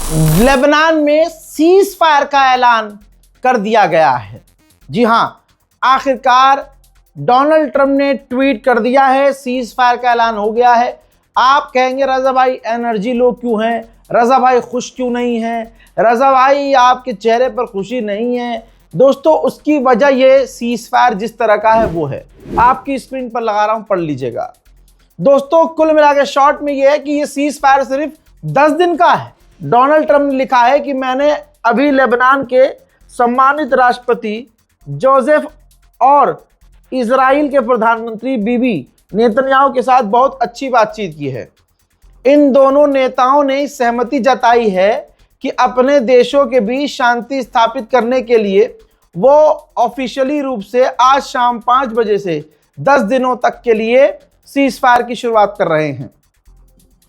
Lebanon में cease fire का ऐलान कर दिया गया है। जी हां, आखिरकार डोनाल्ड ट्रंप ने ट्वीट कर दिया है, सीज फायर का ऐलान हो गया है। आप कहेंगे रजा भाई एनर्जी लो क्यों है, रजा भाई खुश क्यों नहीं है, रजा भाई आपके चेहरे पर खुशी नहीं है। दोस्तों, उसकी वजह ये सीज फायर जिस तरह का है वो है। आपकी स्क्रीन पर लगा रहा हूं, पढ़ लीजिएगा। दोस्तों, कुल मिलाकर शॉर्ट में ये है कि ये सीज फायर सिर्फ 10 दिन का है। डोनाल्ड ट्रंप ने लिखा है कि मैंने अभी लेबनान के सम्मानित राष्ट्रपति जोसेफ और इजराइल के प्रधानमंत्री बीबी नेतन्याहू के साथ बहुत अच्छी बातचीत की है। इन दोनों नेताओं ने सहमति जताई है कि अपने देशों के बीच शांति स्थापित करने के लिए वो ऑफिशियली रूप से आज शाम 5 बजे से 10 दिनों तक के लिए सीज फायर की शुरुआत कर रहे हैं।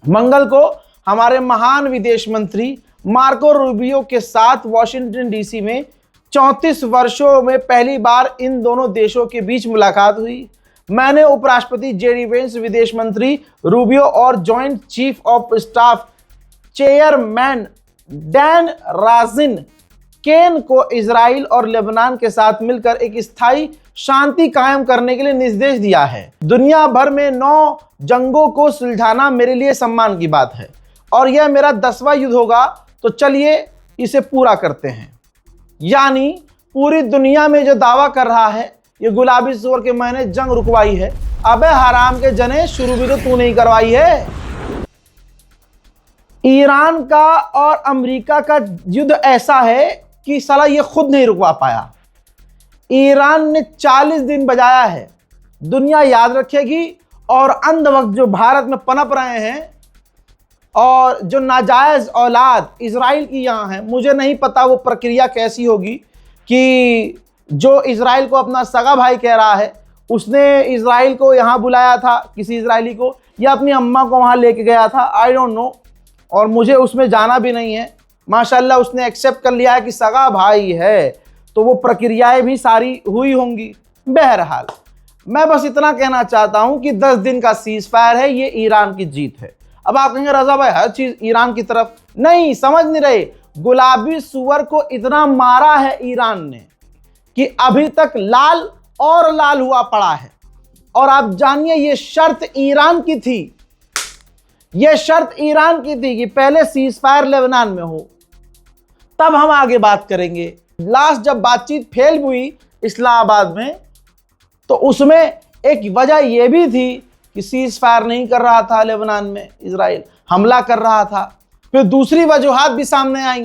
मंगल को हमारे महान विदेश मंत्री मार्को रूबियो के साथ वॉशिंगटन डीसी में 34 वर्षों में पहली बार इन दोनों देशों के बीच मुलाकात हुई। मैंने उपराष्ट्रपति जेडी वेंस, विदेश मंत्री रूबियो और joint chief of staff chairman Dan Razin Caine को इजराइल और लेबनान के साथ मिलकर एक स्थायी शांति कायम करने के लिए निर्देश दिया है। दुनिया भर में 9 जंगों को सुलझाना मेरे लिए सम्मान की बात है और यह मेरा 10वां युद्ध होगा, तो चलिए इसे पूरा करते हैं। यानी पूरी दुनिया में जो दावा कर रहा है ये गुलाबी सूअर के मैंने जंग रुकवाई है, अबे हराम के जने शुरू भी तो तू नहीं करवाई है। ईरान का और अमेरिका का युद्ध ऐसा है कि साला ये खुद नहीं रुकवा पाया। ईरान ने 40 दिन बजाया है, दुनिया याद रखेगी। और अंध वक्त जो भारत में पनप रहे हैं और जो नाजायज औलाद इजराइल की यहाँ है, मुझे नहीं पता वो प्रक्रिया कैसी होगी कि जो इजराइल को अपना सगा भाई कह रहा है उसने इजराइल को यहाँ बुलाया था, किसी इजरायली को, या अपनी अम्मा को वहाँ लेके गया था, आई डोंट नो। और मुझे उसमें जाना भी नहीं है। माशाल्लाह उसने एक्सेप्ट कर लिया है कि सगा भाई है, तो वो प्रक्रियाएं भी सारी हुई होंगी। बहरहाल मैं बस इतना कहना चाहता हूं कि 10 दिन का सीज फायर है, ये ईरान की जीत है। अब आप कहेंगे रजा भाई हर चीज ईरान की तरफ, नहीं, समझ नहीं रहे। गुलाबी सुअर को इतना मारा है ईरान ने कि अभी तक लाल और लाल हुआ पड़ा है। और आप जानिए ये शर्त ईरान की थी, ये शर्त ईरान की थी कि पहले सीज फायर लेबनान में हो, तब हम आगे बात करेंगे। लास्ट जब बातचीत फेल हुई इस्लामाबाद में, तो उसमें एक वजह यह भी थी कि सीज फायर नहीं कर रहा था लेबनान में, इजराइल हमला कर रहा था। फिर दूसरी वजूहात भी सामने आई,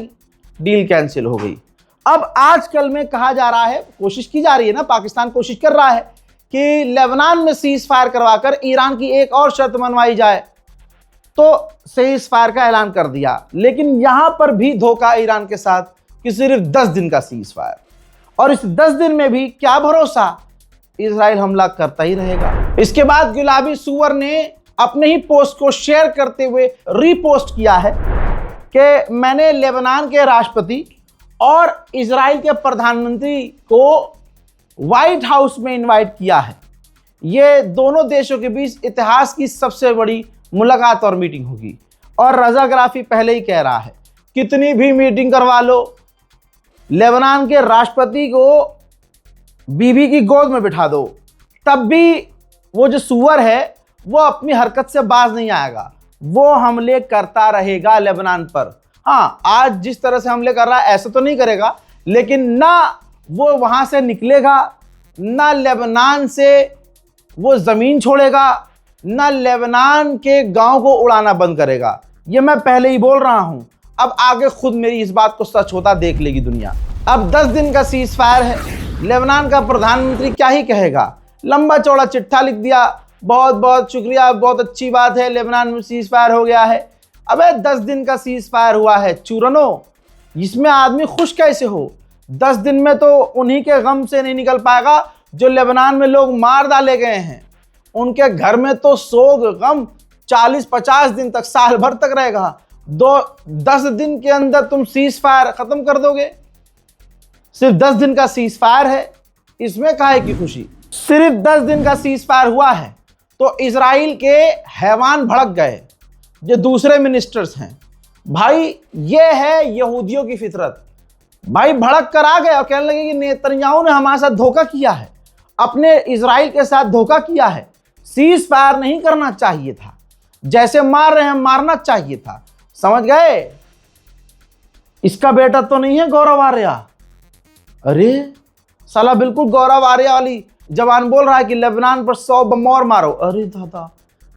डील कैंसिल हो गई। अब आजकल में कहा जा रहा है, कोशिश की जा रही है ना, पाकिस्तान कोशिश कर रहा है कि लेबनान में सीज फायर करवाकर ईरान की एक और शर्त मनवाई जाए, तो सीज फायर का ऐलान कर दिया। लेकिन यहां पर भी धोखा ईरान के साथ कि सिर्फ 10 दिन का सीज फायर, और इस 10 दिन में भी क्या भरोसा, इजराइल हमला करता ही रहेगा। इसके बाद गुलाबी सुअर ने अपने ही पोस्ट को शेयर करते हुए रीपोस्ट किया है कि मैंने लेबनान के राष्ट्रपति और इजराइल के प्रधानमंत्री को व्हाइट हाउस में इनवाइट किया है। ये दोनों देशों के बीच इतिहास की सबसे बड़ी मुलाकात और मीटिंग होगी। और रजा गराफी पहले ही कह रहा है, कितनी भी मीटिंग करवा लो, लेबनान के राष्ट्रपति को बीबी की गोद में बिठा दो, तब भी वो जो सुअर है वो अपनी हरकत से बाज नहीं आएगा, वो हमले करता रहेगा लेबनान पर। हाँ, आज जिस तरह से हमले कर रहा है ऐसा तो नहीं करेगा, लेकिन ना वो वहां से निकलेगा, ना लेबनान से वो जमीन छोड़ेगा, ना लेबनान के गांव को उड़ाना बंद करेगा। ये मैं पहले ही बोल रहा हूं। अब आगे खुद मेरी इस बात को सच होता देख लेगी दुनिया। अब 10 दिन का सीज फायर है, लेबनान का प्रधानमंत्री क्या ही कहेगा, लंबा चौड़ा चिट्ठा लिख दिया, बहुत बहुत शुक्रिया, बहुत अच्छी बात है, लेबनान में सीज फायर हो गया है। अबे 10 दिन का सीज फायर हुआ है चूरनो, इसमें आदमी खुश कैसे हो? 10 दिन में तो उन्हीं के गम से नहीं निकल पाएगा जो लेबनान में लोग मार डाले गए हैं। उनके घर में तो सोग गम 40-50 दिन तक, साल भर तक रहेगा। 10 दिन के अंदर तुम सीज फायर खत्म कर दोगे। सिर्फ 10 दिन का सीज फायर है, इसमें काहे की खुशी? सिर्फ 10 दिन का सीज फायर हुआ है तो इजराइल के हैवान भड़क गए, जो दूसरे मिनिस्टर्स हैं, भाई ये है यहूदियों की फितरत। भाई भड़क कर आ गए और कहने लगे कि नेतन्याहू ने हमारे साथ धोखा किया है, अपने इजराइल के साथ धोखा किया है, सीज फायर नहीं करना चाहिए था, जैसे मार रहे हैं मारना चाहिए था। समझ गए? इसका बेटा तो नहीं है गौरव आर्या? अरे साला बिल्कुल गौरव आर्या वाली जवान बोल रहा है कि लेबनान पर 100 बम और मारो। अरे दादा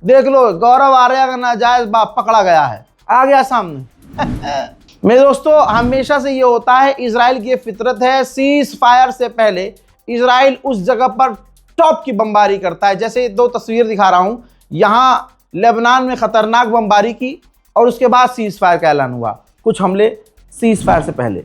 देख लो, गौरव आर्या का नाजायज बाप पकड़ा गया है, आ गया सामने। मेरे दोस्तों, हमेशा से ये होता है, इजराइल की ये फितरत है, सीज फायर से पहले इजराइल उस जगह पर टॉप की बमबारी करता है। जैसे 2 तस्वीर दिखा रहा हूं, यहां लेबनान में खतरनाक बमबारी की और उसके बाद सीज फायर का ऐलान हुआ, कुछ हमले सीज फायर से पहले।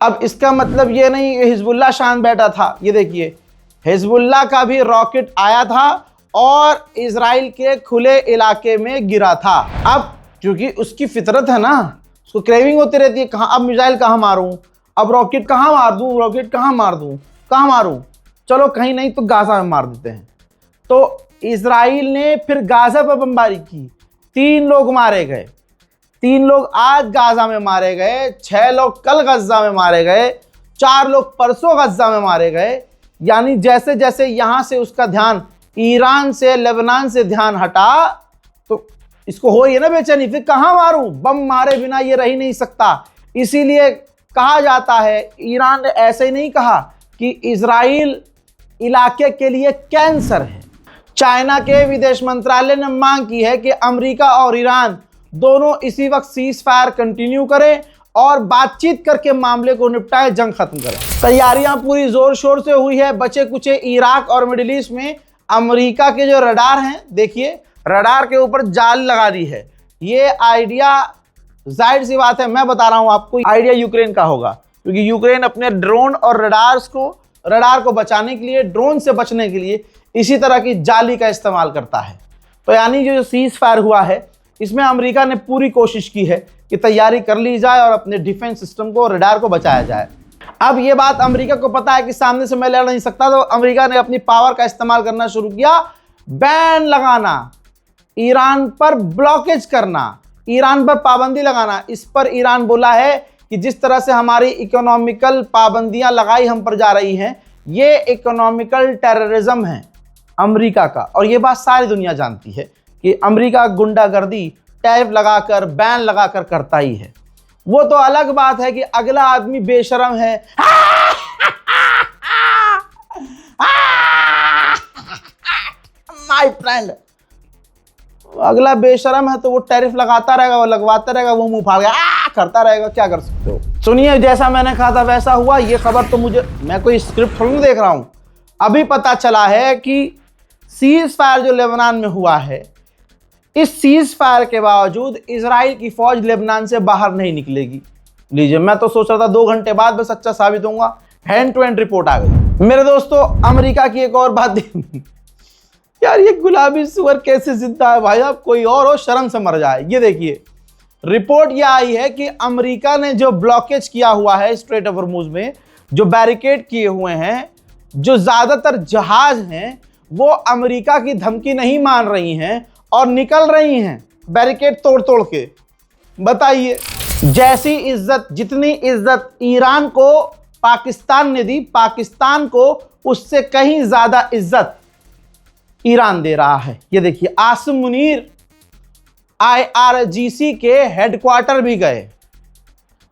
अब इसका मतलब ये नहीं कि हिजबुल्लाह शान बैठा था। ये देखिए, हिजबुल्लाह का भी रॉकेट आया था और इजराइल के खुले इलाके में गिरा था। अब क्योंकि उसकी फितरत है ना, उसको क्रेविंग होती रहती है, कहाँ अब मिसाइल कहाँ मारूं, अब रॉकेट कहाँ मार दूं, रॉकेट कहाँ मार दूं, कहाँ मारूं, चलो कहीं नहीं तो गाजा में मार देते हैं। तो इजराइल ने फिर गाजा पर बमबारी की, 3 लोग मारे गए, 3 लोग आज गाजा में मारे गए, 6 लोग कल गजा में मारे गए, 4 लोग परसों गजा में मारे गए। यानी जैसे जैसे यहां से उसका ध्यान ईरान से लेबनान से ध्यान हटा तो इसको हो रही है ना बेचैनी, फिर कहां मारूं, बम मारे बिना ये रह ही नहीं सकता। इसीलिए कहा जाता है, ईरान ने ऐसे ही नहीं कहा कि इजराइल इलाके के लिए कैंसर है। चाइना के विदेश मंत्रालय ने मांग की है कि अमेरिका और ईरान दोनों इसी वक्त सीज फायर कंटिन्यू करें और बातचीत करके मामले को निपटाए, जंग खत्म करें। तैयारियां पूरी जोर शोर से हुई है। बचे कुचे इराक और मिडिल ईस्ट में अमेरिका के जो रडार हैं, देखिए रडार के ऊपर जाल लगा दी है। ये आइडिया जाहिर सी बात है, मैं बता रहा हूं आपको, आइडिया यूक्रेन का होगा, क्योंकि यूक्रेन अपने ड्रोन और रडार को बचाने के लिए, ड्रोन से बचने के लिए इसी तरह की जाली का इस्तेमाल करता है। तो यानी जो सीज फायर हुआ है, इसमें अमेरिका ने पूरी कोशिश की है कि तैयारी कर ली जाए और अपने डिफेंस सिस्टम को, रडार को बचाया जाए। अब ये बात अमेरिका को पता है कि सामने से मैं लड़ नहीं सकता, तो अमेरिका ने अपनी पावर का इस्तेमाल करना शुरू किया, बैन लगाना, ईरान पर ब्लॉकेज करना, ईरान पर पाबंदी लगाना। इस पर ईरान बोला है कि जिस तरह से हमारी इकोनॉमिकल पाबंदियां लगाई हम पर जा रही हैं, ये इकोनॉमिकल टेररिज्म है अमेरिका का। और ये बात सारी दुनिया जानती है कि अमेरिका गुंडागर्दी टैरिफ लगाकर, बैन लगाकर करता ही है। वो तो अलग बात है कि अगला आदमी बेशरम है, माय फ्रेंड, अगला बेशरम है तो वो टैरिफ लगाता रहेगा, वो लगवाता रहेगा, वो मुंह फाड़ के करता रहेगा, क्या कर सकते हो। सुनिए, जैसा मैंने कहा था वैसा हुआ। ये खबर तो मैं कोई स्क्रिप्ट थोड़ी देख रहा हूं, अभी पता चला है कि सीज फायर जो लेबनान में हुआ है, इस सीज फायर के बावजूद इजराइल की फौज लेबनान से बाहर नहीं निकलेगी। लीजिए, मैं तो सोच रहा था 2 घंटे बाद मैं सच्चा साबित होऊंगा, हैंड टू हैंड रिपोर्ट आ गई। मेरे दोस्तों, अमेरिका की एक और बात यार, ये गुलाबी सुअर कैसे जिंदा है भाई, आप कोई और हो शर्म से मर जाए। ये देखिए, रिपोर्ट यह आई है कि अमेरिका ने जो ब्लॉकेज किया हुआ है स्ट्रेट ऑफ हॉर्मुज में, जो बैरिकेड किए हुए हैं, जो ज्यादातर जहाज हैं वो अमेरिका की धमकी नहीं मान रही हैं और निकल रही हैं बैरिकेड तोड़ तोड़ के। बताइए, जैसी इज्जत, जितनी इज्जत ईरान को पाकिस्तान ने दी, पाकिस्तान को उससे कहीं ज्यादा इज्जत ईरान दे रहा है। ये देखिए, आसिम मुनीर IRGC के हेडक्वार्टर भी गए,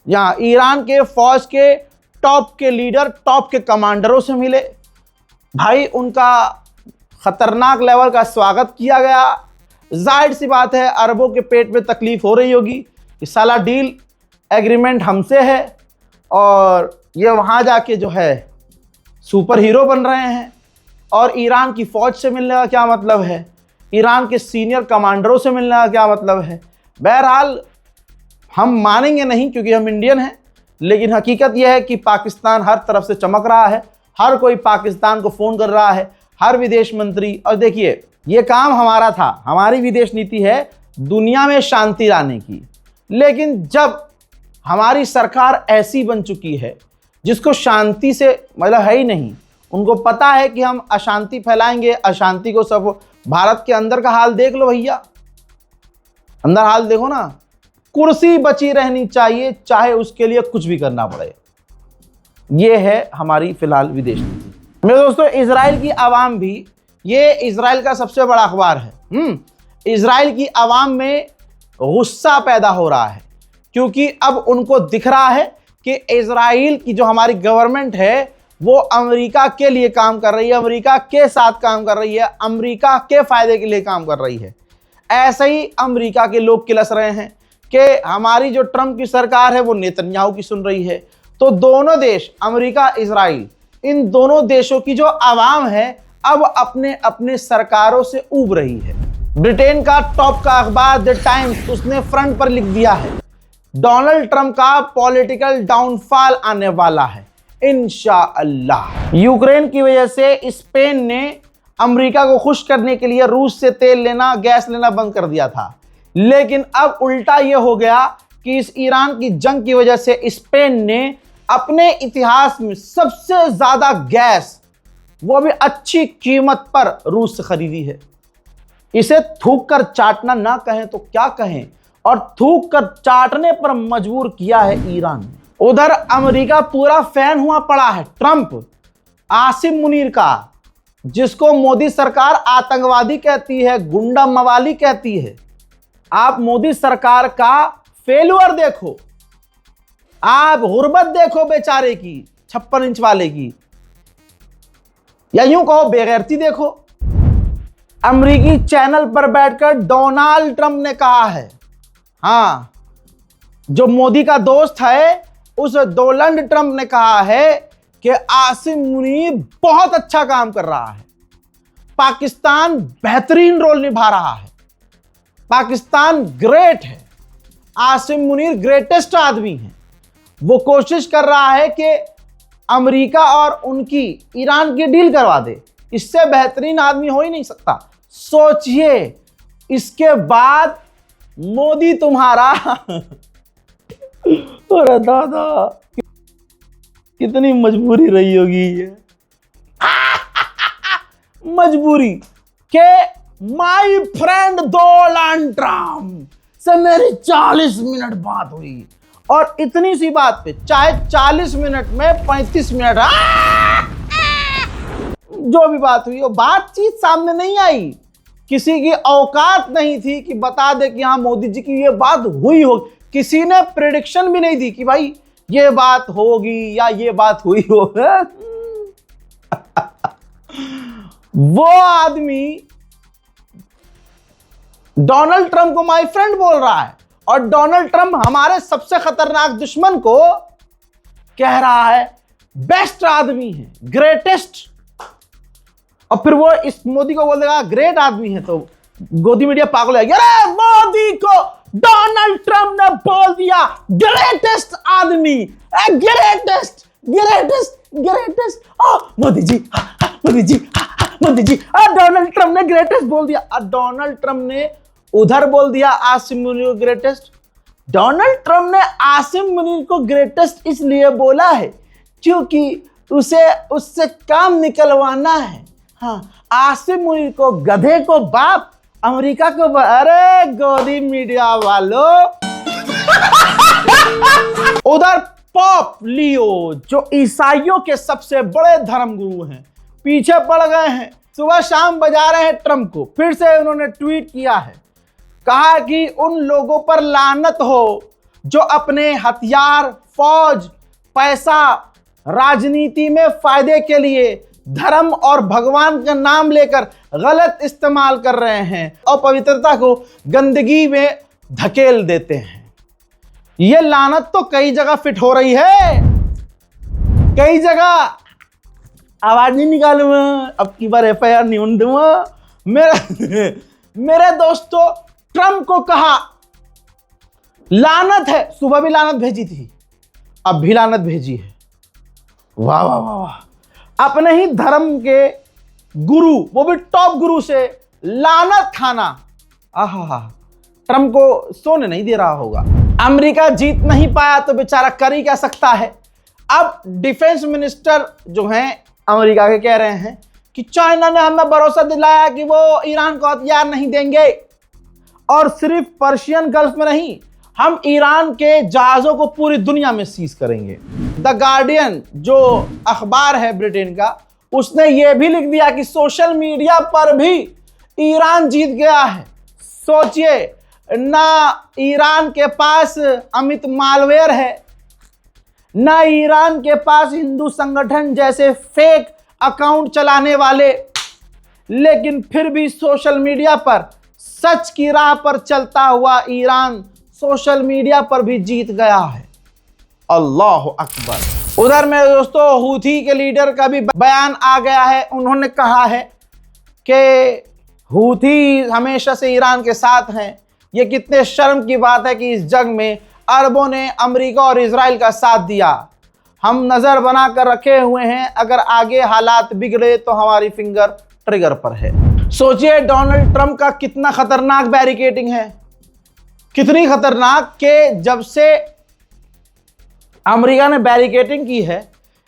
यहां ईरान के फौज के टॉप के लीडर, टॉप के कमांडरों से मिले। भाई, उनका खतरनाक लेवल का स्वागत किया गया। जाहिर सी बात है, अरबों के पेट में तकलीफ हो रही होगी कि साला डील एग्रीमेंट हमसे है और ये वहां जाके जो है सुपर हीरो बन रहे हैं। और ईरान की फौज से मिलने का क्या मतलब है, ईरान के सीनियर कमांडरों से मिलने का क्या मतलब है। बहरहाल, हम मानेंगे नहीं क्योंकि हम इंडियन हैं, लेकिन हकीकत यह है कि पाकिस्तान हर तरफ से चमक रहा है, हर कोई पाकिस्तान को फ़ोन कर रहा है, हर विदेश मंत्री। और देखिए, ये काम हमारा था, हमारी विदेश नीति है दुनिया में शांति लाने की। लेकिन जब हमारी सरकार ऐसी बन चुकी है जिसको शांति से मतलब है ही नहीं, उनको पता है कि हम अशांति फैलाएंगे, अशांति को सब। भारत के अंदर का हाल देख लो भैया, अंदर हाल देखो ना, कुर्सी बची रहनी चाहिए चाहे उसके लिए कुछ भी करना पड़े। ये है हमारी फिलहाल विदेश नीति। मेरे दोस्तों, इजराइल की आवाम भी, ये इजराइल का सबसे बड़ा अखबार है, इजराइल की आवाम में गुस्सा पैदा हो रहा है क्योंकि अब उनको दिख रहा है कि इजराइल की जो हमारी गवर्नमेंट है वो अमेरिका के लिए काम कर रही है, अमेरिका के साथ काम कर रही है, अमेरिका के फायदे के लिए काम कर रही है। ऐसे ही अमेरिका के लोग किलस रहे हैं कि हमारी जो ट्रंप की सरकार है वो नेतन्याहू की सुन रही है। तो दोनों देश, अमेरिका, इजराइल, इन दोनों देशों की जो आवाम है अब अपने अपने सरकारों से ऊब रही है। ब्रिटेन का टॉप का अखबार द टाइम्स, उसने फ्रंट पर लिख दिया है डोनाल्ड ट्रंप का पॉलिटिकल डाउनफॉल आने वाला है इंशाअल्लाह। यूक्रेन की वजह से स्पेन ने अमेरिका को खुश करने के लिए रूस से तेल लेना, गैस लेना बंद कर दिया था। लेकिन अब उल्टा यह हो गया कि इस ईरान की जंग की वजह से स्पेन ने अपने इतिहास में सबसे ज्यादा गैस, वो भी अच्छी कीमत पर, रूस से खरीदी है। इसे थूक कर चाटना ना कहें तो क्या कहें, और थूक कर चाटने पर मजबूर किया है ईरान ने। उधर अमेरिका पूरा फैन हुआ पड़ा है ट्रंप, आसिम मुनीर का, जिसको मोदी सरकार आतंकवादी कहती है, गुंडा मवाली कहती है। आप मोदी सरकार का फेलुअर देखो, आप गुर्बत देखो बेचारे की, 56 इंच वाले की, या यूं कहो बेगैरती देखो। अमेरिकी चैनल पर बैठकर डोनाल्ड ट्रंप ने कहा है, हाँ, जो मोदी का दोस्त है उस डोनाल्ड ट्रंप ने कहा है कि आसिम मुनीर बहुत अच्छा काम कर रहा है, पाकिस्तान बेहतरीन रोल निभा रहा है, पाकिस्तान ग्रेट है, आसिम मुनीर ग्रेटेस्ट आदमी है। वो कोशिश कर रहा है कि अमेरिका और उनकी ईरान की डील करवा दे, इससे बेहतरीन आदमी हो ही नहीं सकता। सोचिए, इसके बाद मोदी तुम्हारा अरे दादा, कितनी मजबूरी रही होगी ये मजबूरी के माय फ्रेंड डोनाल्ड ट्रंप से मेरी 40 मिनट बात हुई, और इतनी सी बात पे चाहे 40 मिनट में 35 मिनट जो भी बात हुई, वो बातचीत सामने नहीं आई। किसी की औकात नहीं थी कि बता दे कि हाँ मोदी जी की ये बात हुई हो। किसी ने प्रेडिक्शन भी नहीं दी कि भाई ये बात होगी या ये बात हुई हो। वो आदमी डोनाल्ड ट्रंप को माय फ्रेंड बोल रहा है, और डोनाल्ड ट्रंप हमारे सबसे खतरनाक दुश्मन को कह रहा है बेस्ट आदमी है, ग्रेटेस्ट। और फिर वो इस मोदी को बोल देगा ग्रेट आदमी है, तो गोदी मीडिया पागल है, अरे मोदी को डोनाल्ड ट्रंप ने बोल दिया ग्रेटेस्ट आदमी, greatest greatest greatest. Modi ji, Modi ji, Modi ji, Donald Trump ने ग्रेटेस्ट बोल दिया। डोनाल्ड ट्रंप ने उधर बोल दिया आसिम मुनीर को ग्रेटेस्ट। डोनाल्ड ट्रंप ने आसिम मुनीर को ग्रेटेस्ट इसलिए बोला है क्योंकि उसे उससे काम निकलवाना है। हाँ, आसिम मुनीर को गधे को बाप, अमेरिका को अरे गोदी मीडिया वालों। उधर पॉप लियो, जो ईसाइयों के सबसे बड़े धर्मगुरु हैं, पीछे पड़ गए हैं, सुबह शाम बजा रहे हैं ट्रंप को। फिर से उन्होंने ट्वीट किया है, कहा कि उन लोगों पर लानत हो जो अपने हथियार, फौज, पैसा, राजनीति में फायदे के लिए धर्म और भगवान का नाम लेकर गलत इस्तेमाल कर रहे हैं और पवित्रता को गंदगी में धकेल देते हैं। यह लानत तो कई जगह फिट हो रही है, कई जगह। आवाज नहीं निकालूंगा, अब की बार FIR नहीं दूंगा। मेरे दोस्तों, ट्रंप को कहा लानत है, सुबह भी लानत भेजी थी, अब भी लानत भेजी है। वाह वाह वाह वाह। अपने ही धर्म के गुरु, वो भी टॉप गुरु से लानत खाना। आहा, ट्रंप को सोने नहीं दे रहा होगा। अमेरिका जीत नहीं पाया तो बेचारा कर ही क्या सकता है। अब डिफेंस मिनिस्टर जो हैं अमेरिका के कह रहे हैं कि चाइना ने हमें भरोसा दिलाया कि वो ईरान को हथियार नहीं देंगे, और सिर्फ पर्शियन गल्फ में नहीं, हम ईरान के जहाजों को पूरी दुनिया में सीज करेंगे। द गार्डियन जो अखबार है ब्रिटेन का, उसने ये भी लिख दिया कि सोशल मीडिया पर भी ईरान जीत गया है। सोचिए, ना ईरान के पास अमित मालवेयर है, ना ईरान के पास हिंदू संगठन जैसे फेक अकाउंट चलाने वाले, लेकिन फिर भी सोशल मीडिया पर सच की राह पर चलता हुआ ईरान सोशल मीडिया पर भी जीत गया है। अल्लाह अकबर। उधर में दोस्तों हूथी के लीडर का भी बयान आ गया है। उन्होंने कहा है कि हूथी हमेशा से ईरान के साथ हैं। ये कितने शर्म की बात है कि इस जंग में अरबों ने अमेरिका और इजराइल का साथ दिया। हम नज़र बना कर रखे हुए हैं, अगर आगे हालात बिगड़े तो हमारी फिंगर ट्रिगर पर है। सोचिए डोनाल्ड ट्रंप का कितना खतरनाक बैरिकेडिंग है, कितनी खतरनाक कि जब से अमेरिका ने बैरिकेडिंग की है,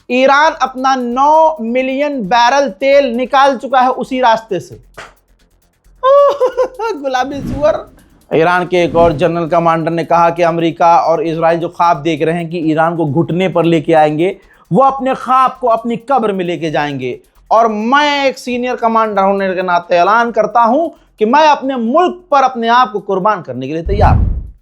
ईरान अपना 9 मिलियन बैरल तेल निकाल चुका है उसी रास्ते से। गुलाबी सुअर। ईरान के एक और जनरल कमांडर ने कहा कि अमेरिका और इजराइल जो ख्वाब देख रहे हैं कि ईरान को घुटने पर लेके आएंगे, वो अपने ख्वाब को अपनी कब्र में लेके जाएंगे। और मैं एक सीनियर कमांडर होने के नाते ऐलान करता हूं कि मैं अपने मुल्क पर अपने आप को कुर्बान करने के लिए तैयार हूं।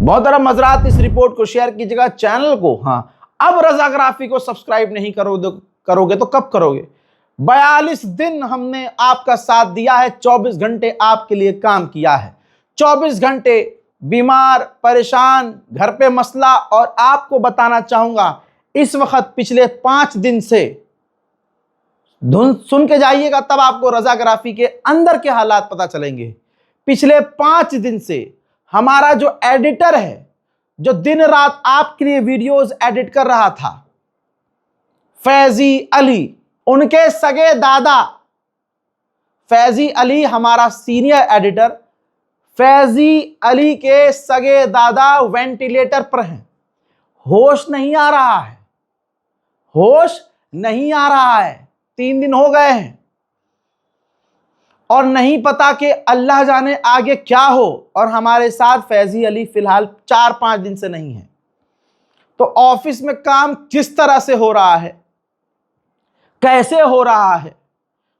बहुत सारा मजरात इस रिपोर्ट को शेयर कीजिएगा, चैनल को। हाँ, अब रजाग्राफी को सब्सक्राइब नहीं करोगे तो कब करोगे? 42 दिन हमने आपका साथ दिया है, 24 घंटे आपके लिए काम किया है। 24 घंटे बीमार, परेशान, घर पे मसला। और आपको बताना चाहूंगा इस वक्त पिछले 5 दिन से धुन सुन के जाइएगा, तब आपको रजाग्राफी के अंदर के हालात पता चलेंगे। पिछले 5 दिन से हमारा जो एडिटर है, जो दिन रात आपके लिए वीडियोस एडिट कर रहा था, फैजी अली, उनके सगे दादा फैजी अली, हमारा सीनियर एडिटर फैजी अली के सगे दादा वेंटिलेटर पर हैं। होश नहीं आ रहा है, होश नहीं आ रहा है। 3 दिन हो गए हैं और नहीं पता कि अल्लाह जाने आगे क्या हो। और हमारे साथ फैजी अली फिलहाल 4-5 दिन से नहीं है। तो ऑफिस में काम किस तरह से हो रहा है, कैसे हो रहा है,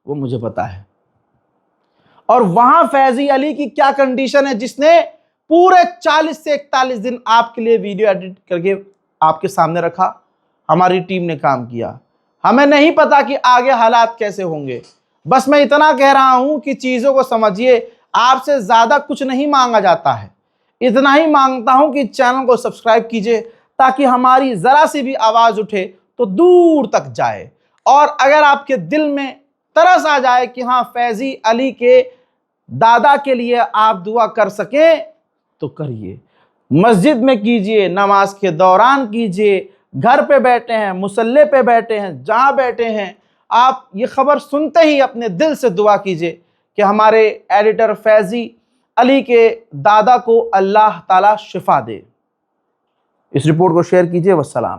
वो मुझे पता है। और वहां फैजी अली की क्या कंडीशन है, जिसने पूरे 40 से 41 दिन आपके लिए वीडियो एडिट करके आपके सामने रखा। हमारी टीम ने काम किया। हमें नहीं पता कि आगे हालात कैसे होंगे। बस मैं इतना कह रहा हूं कि चीजों को समझिए। आपसे ज्यादा कुछ नहीं मांगा जाता है, इतना ही मांगता हूं कि चैनल को सब्सक्राइब कीजिए, ताकि हमारी जरा सी भी आवाज उठे तो दूर तक जाए। और अगर आपके दिल में तरस आ जाए कि हाँ, फैजी अली के दादा के लिए आप दुआ कर सकें तो करिए। मस्जिद में कीजिए, नमाज के दौरान कीजिए, घर पे बैठे हैं, मुसल्ले पे बैठे हैं, जहां बैठे हैं, आप ये खबर सुनते ही अपने दिल से दुआ कीजिए कि हमारे एडिटर फैजी अली के दादा को अल्लाह ताला शिफा दे। इस रिपोर्ट को शेयर कीजिए। वस्सलाम।